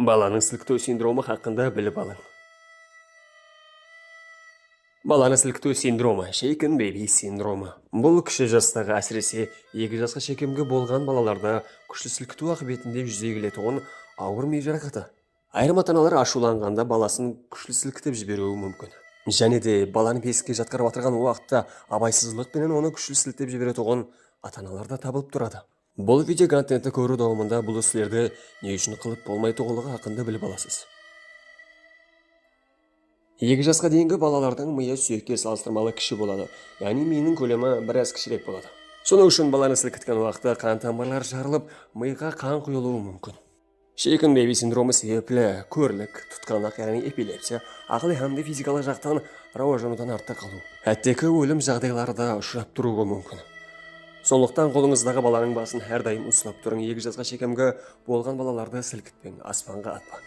Баланың silkiw синдромы haqqında bilip alın. Баланы silkiw синдромы, shekemgi синдромы. Бұл кіші жастағы әсіресе 2 жасқа шекемгі болған балаларда күшті silkiw ақыбетінде жүзеге келетін ауыр ми жарақаты. Айрым ата-аналар ашуланғанда баласын күшті silkiw жіберуі мүмкін. Және де баланы бесікке жатқарып отырған уақытта абайсыздықпенен оны күшті silkiw жіберетін ата-аналар да табылып тұрады. Бұл видео контентті көру davamında бұл істерді не үшін қылып болмайтындығы haqqında біліп аласыз. 2 жасқа дейінгі балалардың миы сүйекке салыстырмалы кіші болады, яғни миының көлемі біраз кішірек болады. Соның үшін баланы silkitкен уақытта қан тамырлары жарылып, миға қан құйылуы мүмкін. Shekemgi синдромы себеплі көрлік, тұтқандық, яғни эпилепсия, ақыл һәм физикалық жақтан рауажанудан артта қалу. Әттекі өлім жағдайлары да ұшырап тұруы мүмкін. Сондықтан қолыңыздағы баланың басын әрдайым ұстап тұрың. 2 жасқа shekemgi болған балаларды silkitпен, аспанға атпа.